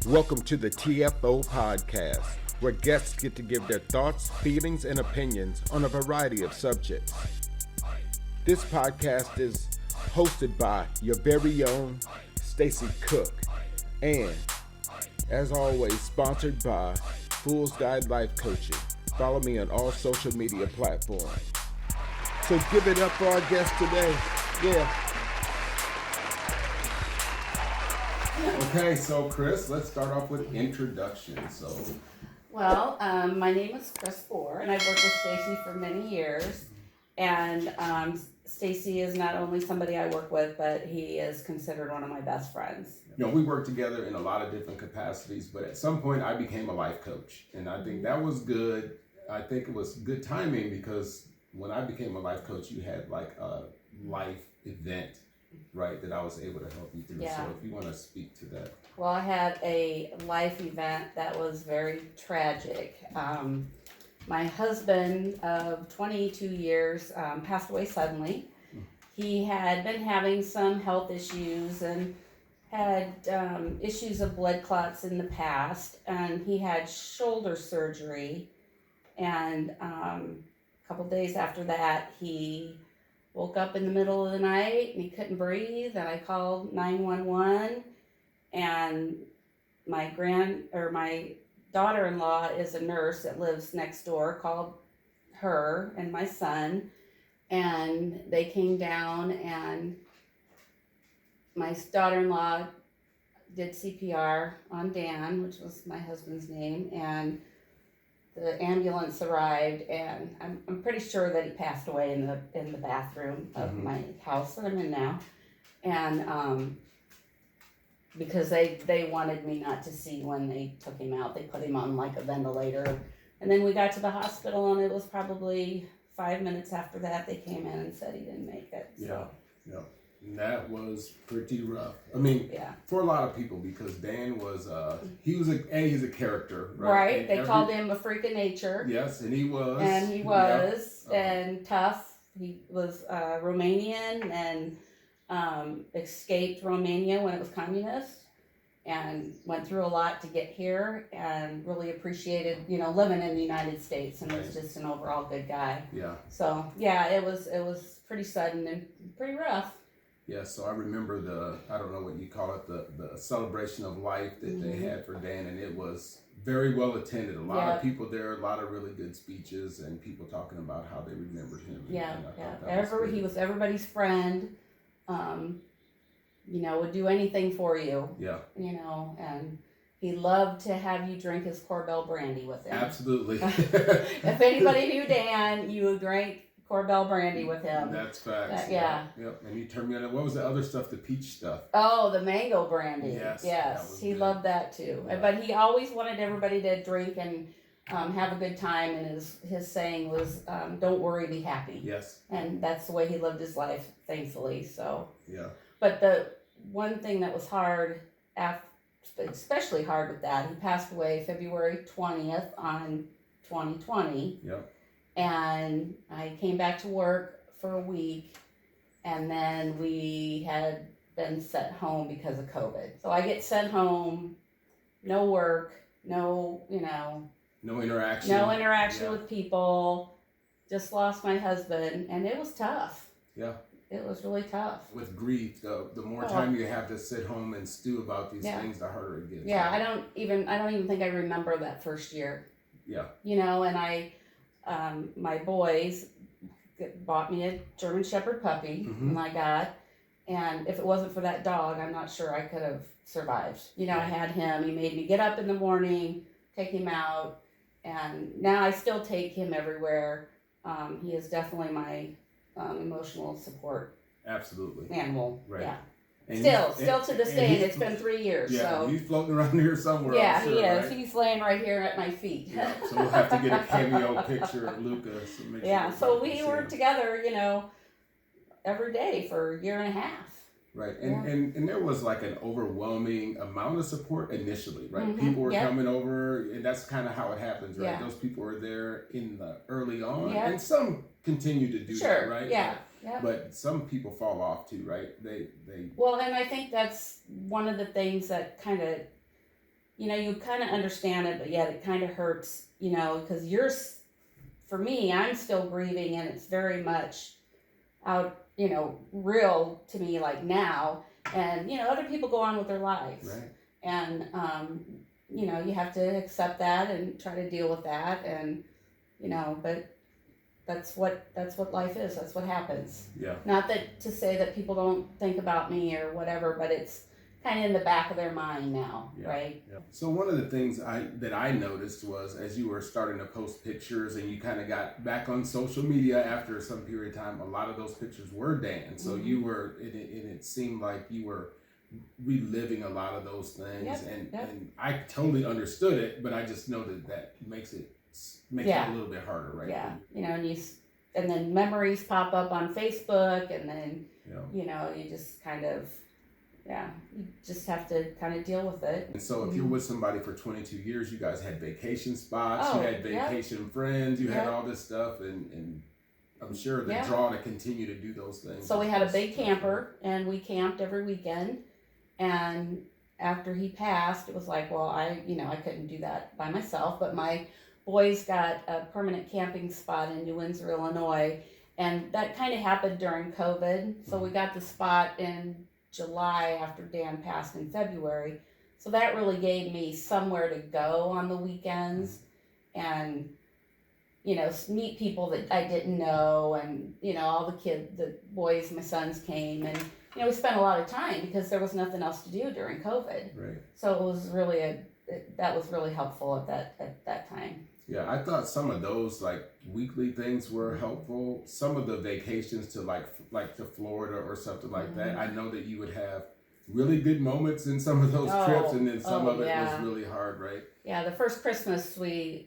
Welcome to the TFO podcast, where guests get to give their thoughts, feelings, and opinions on a variety of subjects. This podcast is hosted by your very own Stacy Cook, and as always, sponsored by Fool's Guide Life Coaching. Follow me on all social media platforms. So give it up for our guest today. Yeah. Okay, so Chris, let's start off with introductions. Well, my name is Chris Four, and I've worked with Stacy for many years. And Stacy is not only somebody I work with, but he is considered one of my best friends. You know, we worked together in a lot of different capacities, but at some point I became a life coach, and I think that was good. I think it was good timing because when I became a life coach, you had like a life event, right, that I was able to help you through. Yeah. So if you want to speak to that. Well, I had a life event that was very tragic. My husband of 22 years passed away suddenly. He had been having some health issues and had issues of blood clots in the past, and he had shoulder surgery. And a couple days after that, he woke up in the middle of the night and he couldn't breathe, and I called 911. And my daughter-in-law is a nurse that lives next door, called her and my son, and they came down, and my daughter-in-law did CPR on Dan, which was my husband's name, and the ambulance arrived, and I'm pretty sure that he passed away in the bathroom of my house that I'm in now, and because they wanted me not to see when they took him out. They put him on like a ventilator, and then we got to the hospital, and it was probably 5 minutes after that they came in and said he didn't make it. So. Yeah. And that was pretty rough. I mean, for a lot of people, because Dan was, he's a character, right? Right. They called him a freak of nature. Yes, and he was. And he was, and tough. He was Romanian and escaped Romania when it was communist, and went through a lot to get here, and really appreciated, living in the United States, and was just an overall good guy. Yeah. So yeah, it was pretty sudden and pretty rough. Yeah, so I remember I don't know what you call it, the celebration of life that they had for Dan, and it was very well attended. A lot of people there, a lot of really good speeches, and people talking about how they remembered him. He was everybody's friend. Would do anything for you. Yeah. And he loved to have you drink his Corbel brandy with him. Absolutely. If anybody knew Dan, you would drink Corbel brandy with him. That's facts. Yeah. Yep. And he turned me on. What was the other stuff? The peach stuff. Oh, the mango brandy. Yes. He loved that too. Yeah. But he always wanted everybody to drink and have a good time. And his saying was, "Don't worry, be happy." Yes. And that's the way he lived his life, thankfully. So. Yeah. But the one thing that was hard, especially hard with that, he passed away February 20th on 2020. Yep. And I came back to work for a week, and then we had been sent home because of COVID. So I get sent home, no work, no interaction with people, just lost my husband, and it was tough. Yeah. It was really tough. With grief, the more time you have to sit home and stew about these things, the harder it gets. Yeah, I don't even think I remember that first year. Yeah. And my boys bought me a German Shepherd puppy when I got, and if it wasn't for that dog, I'm not sure I could have survived. I had him. He made me get up in the morning, take him out, and now I still take him everywhere. He is definitely my emotional support. Absolutely. Animal. Right. Yeah. And still to this day, and it's been 3 years. Yeah, so. He's floating around here somewhere. Yeah, sure, he is. Right? He's laying right here at my feet. Yeah, so we'll have to get a cameo picture of Lucas. So we were together, every day for a year and a half. Right, and there was like an overwhelming amount of support initially, right? Mm-hmm. People were coming over, and that's kind of how it happens, right? Yeah. Those people were there in the early on, Yeah. and some continue to do that, right? Yeah. Yeah. But some people fall off too, right? They. Well, and I think that's one of the things that kind of you kind of understand it, but yet it kind of hurts, because for me, I'm still grieving, and it's very much out, real to me, like now. And, other people go on with their lives. Right. And, you have to accept that and try to deal with that. And, but that's what life is. That's what happens. Yeah. Not that to say that people don't think about me or whatever, but it's kind of in the back of their mind now, right? Yeah. So one of the things that I noticed was, as you were starting to post pictures and you kind of got back on social media after some period of time, a lot of those pictures were Dan. So you were, and it seemed like you were reliving a lot of those things. And I totally understood it, but I just know that makes it a little bit harder, right? Yeah, and then memories pop up on Facebook, and then, you just kind of, you just have to kind of deal with it. And so if you're with somebody for 22 years, you guys had vacation spots, you had vacation friends, you had all this stuff, and I'm sure the draw to continue to do those things. So we had a big camper, and we camped every weekend, and after he passed, it was like, well, I couldn't do that by myself, but my boys got a permanent camping spot in New Windsor, Illinois, and that kind of happened during COVID, so we got the spot in July after Dan passed in February. So that really gave me somewhere to go on the weekends and, meet people that I didn't know, and, all the boys, my sons came, and, we spent a lot of time because there was nothing else to do during COVID. Right. So it was really that was really helpful at that time. Yeah, I thought some of those like weekly things were helpful. Some of the vacations to like to Florida or something like that. I know that you would have really good moments in some of those trips, and then some of it was really hard, right? Yeah, the first Christmas we,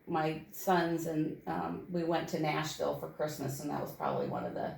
my sons and we went to Nashville for Christmas, and that was probably one of the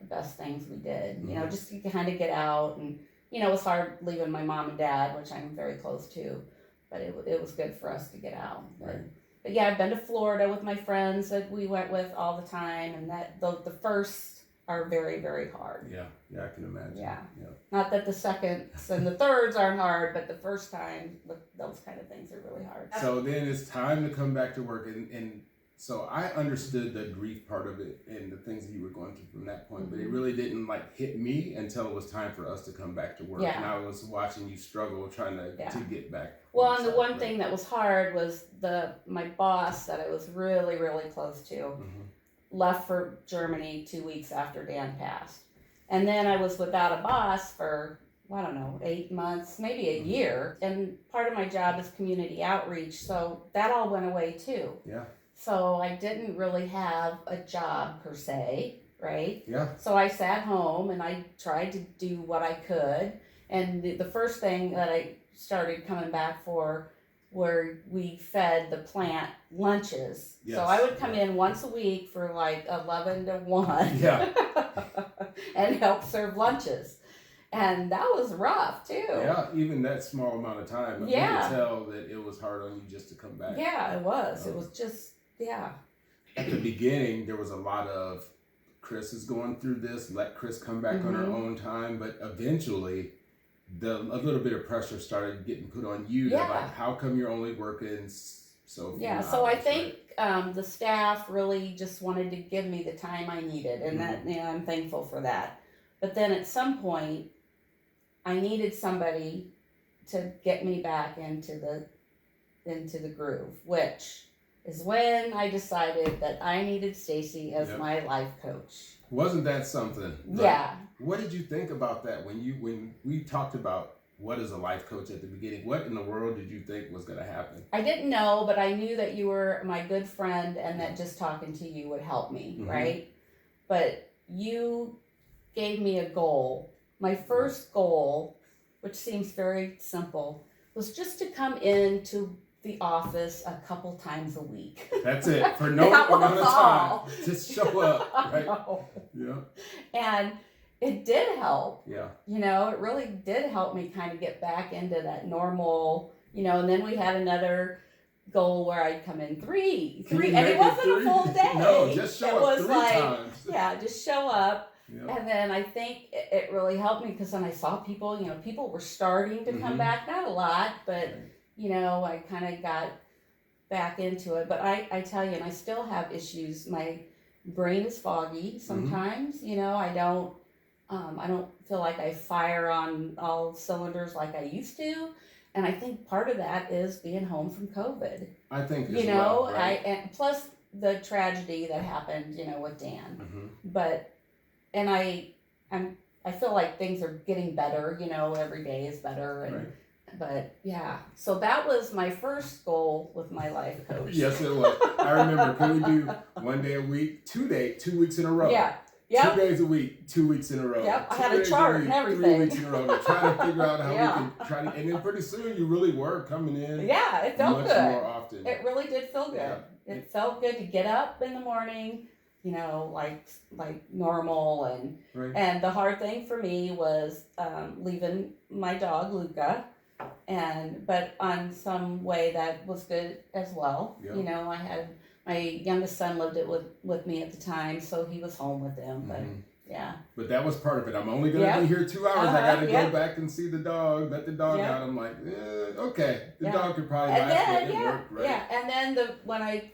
best things we did. Just to kind of get out, and it was hard leaving my mom and dad, which I'm very close to. But it was good for us to get out. But yeah, I've been to Florida with my friends that we went with all the time, and that the firsts are very, very hard. Yeah, I can imagine. Yeah. Not that the seconds and the thirds aren't hard, but the first time, those kind of things are really hard. So then it's time to come back to work, and so I understood the grief part of it and the things that you were going through from that point, but it really didn't hit me until it was time for us to come back to work. Yeah. And I was watching you struggle trying to get back. Well, and the one thing that was hard was my boss that I was really, really close to left for Germany 2 weeks after Dan passed. And then I was without a boss for, 8 months, maybe a year. And part of my job is community outreach, so that all went away too. Yeah. So I didn't really have a job per se, right? Yeah. So I sat home and I tried to do what I could. And the first thing that I started coming back for were we fed the plant lunches. Yes. So I would come in once a week for 11 to 1 and help serve lunches. And that was rough too. Yeah, even that small amount of time. I could tell that it was hard on you just to come back. Yeah, it was. It was just, At the beginning, there was a lot of Chris is going through this. Let Chris come back on her own time. But eventually, a little bit of pressure started getting put on you. Yeah. How come you're only working so few hours, so I think the staff really just wanted to give me the time I needed, and that I'm thankful for that. But then at some point, I needed somebody to get me back into the groove, which is when I decided that I needed Stacy as my life coach. Wasn't that something? Yeah. What did you think about that when we talked about what is a life coach at the beginning? What in the world did you think was going to happen? I didn't know, but I knew that you were my good friend and that just talking to you would help me, right? But you gave me a goal. My first goal, which seems very simple, was just to come into the office a couple times a week. That's it. For no amount of time. Just show up. Right? Yeah. And it did help. Yeah. It really did help me kind of get back into that normal, and then we had another goal where I'd come in three, and it wasn't a full day. No, just show up 3 times. Yeah, just show up. Yep. And then I think it really helped me because then I saw people, people were starting to come back, not a lot, but, I kind of got back into it. But I tell you, and I still have issues. My brain is foggy sometimes, I don't feel like I fire on all cylinders like I used to. And I think part of that is being home from COVID. I think right? And plus the tragedy that happened, with Dan. But and I feel like things are getting better, every day is better and but yeah. So that was my first goal with my life coach. Yes, it was. I remember, can we do 1 day a week, 2 weeks in a row? Yeah. Yep. 2 days a week, 2 weeks in a row. Yep, I had a chart and everything. 3 weeks in a row. To try to figure out how we can try to, and then pretty soon you really were coming in. Yeah, it felt much good. more often. It really did feel good. Yeah. It felt good to get up in the morning, like normal, and the hard thing for me was leaving my dog Luca, but on some way that was good as well. Yep. I had my youngest son lived with me at the time, so he was home with them. But yeah. But that was part of it. I'm only gonna be here 2 hours. I gotta go back and see the dog, let the dog out. I'm like, okay, the dog could probably last. It worked, right? Yeah, and then when I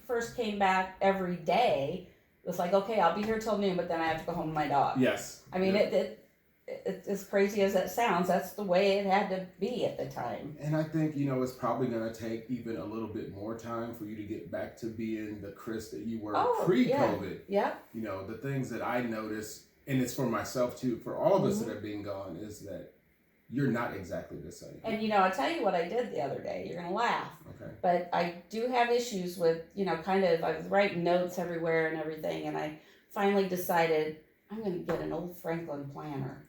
first came back every day, it was like, okay, I'll be here till noon, but then I have to go home to my dog. Yes. I mean, it's as crazy as that sounds, that's the way it had to be at the time. And I think, it's probably going to take even a little bit more time for you to get back to being the Chris that you were pre-COVID. Yeah. The things that I noticed, and it's for myself too, for all of us that have been gone, is that you're not exactly the same. And I'll tell you what I did the other day. You're going to laugh. Okay. But I do have issues with, I was writing notes everywhere and everything, and I finally decided I'm going to get an old Franklin planner.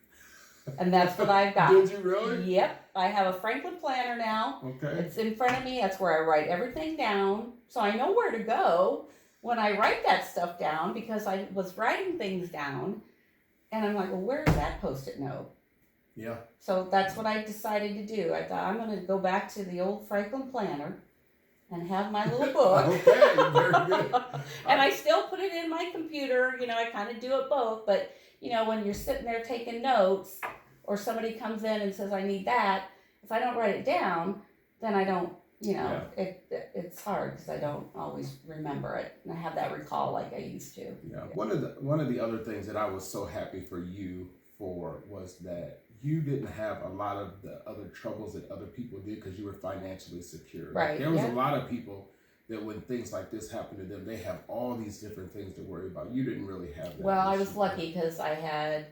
And that's what I've got. Did you really? Yep. I have a Franklin planner now. Okay. It's in front of me. That's where I write everything down. So I know where to go when I write that stuff down, because I was writing things down and I'm like, well, where's that Post-it note? Yeah. So that's what I decided to do. I thought I'm going to go back to the old Franklin planner and have my little book. Okay, very good. And I still put it in my computer. I kind of do it both. But, when you're sitting there taking notes or somebody comes in and says, I need that, if I don't write it down, then I don't, it's hard because I don't always remember it. And I have that recall like I used to. Yeah. One of the other things that I was so happy for you for was that you didn't have a lot of the other troubles that other people did because you were financially secure. Right. There was a lot of people that when things like this happen to them, they have all these different things to worry about. You didn't really have that. Well, I was lucky because I had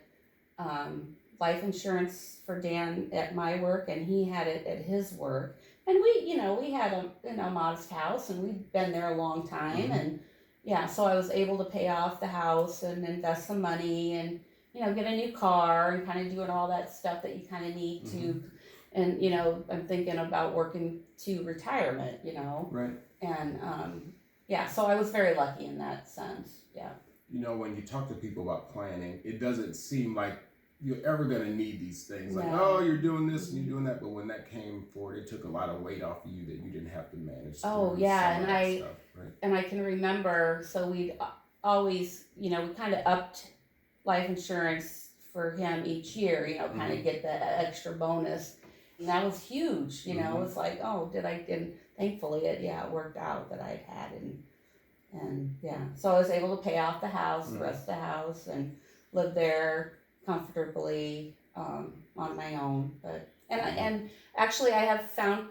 life insurance for Dan at my work, and he had it at his work. And we had a modest house, and we'd been there a long time, and so I was able to pay off the house and invest some money and get a new car and kind of doing all that stuff that you kind of need to. And, I'm thinking about working to retirement, Right. And, so I was very lucky in that sense. Yeah. When you talk to people about planning, it doesn't seem like you're ever going to need these things. Like, No. oh, you're doing this and you're doing that. But when that came forward, it took a lot of weight off of you that you didn't have to manage. Oh, yeah. And I can remember, so we'd always, we kind of upped life insurance for him each year, kind of get the extra bonus. And that was huge, It was like, oh, and thankfully it worked out that I'd had and so I was able to pay off the house, the rest of the house, and live there comfortably on my own. But and actually I found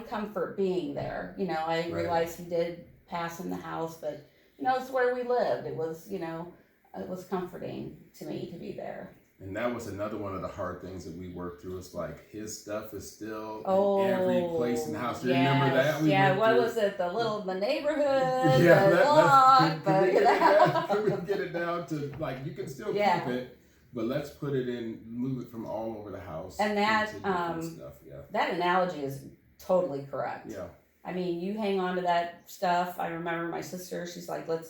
comfort being there. I realized he did pass in the house, but it's where we lived. It was it was comforting to me to be there. And that was another one of the hard things that we worked through. It's like his stuff is still in every place in the house. Do you remember that? What was it? The neighborhood? Yeah, can we get it down to like you can still keep it, but let's put it in, move it from all over the house. And that stuff. that analogy is totally correct. Yeah. I mean, you hang on to that stuff. I remember my sister, she's like, let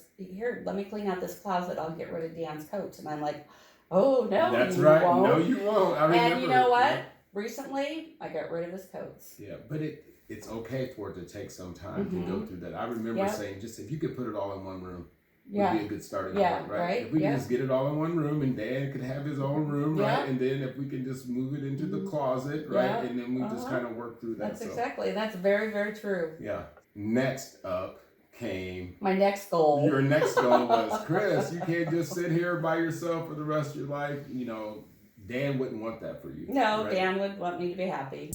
me clean out this closet. I'll get rid of Dan's coats. And I'm like, oh, no, that's you right. won't. No, you won't. I remember. And you know what? Yeah. Recently, I got rid of his coats. Yeah, but it's okay for it to take some time to go through that. I remember saying, just if you could put it all in one room, Yeah. would be a good starting Yeah, point, right? right, If we yeah. can just get it all in one room and Dan could have his own room, Yeah. right? And then if we can just move it into the closet, right? Yeah. And then we just kind of work through that. That's very, very true. Yeah. Next up came my next goal. Your next goal was, Chris, you can't just sit here by yourself for the rest of your life. You know, Dan wouldn't want that for you. No, right? Dan would want me to be happy.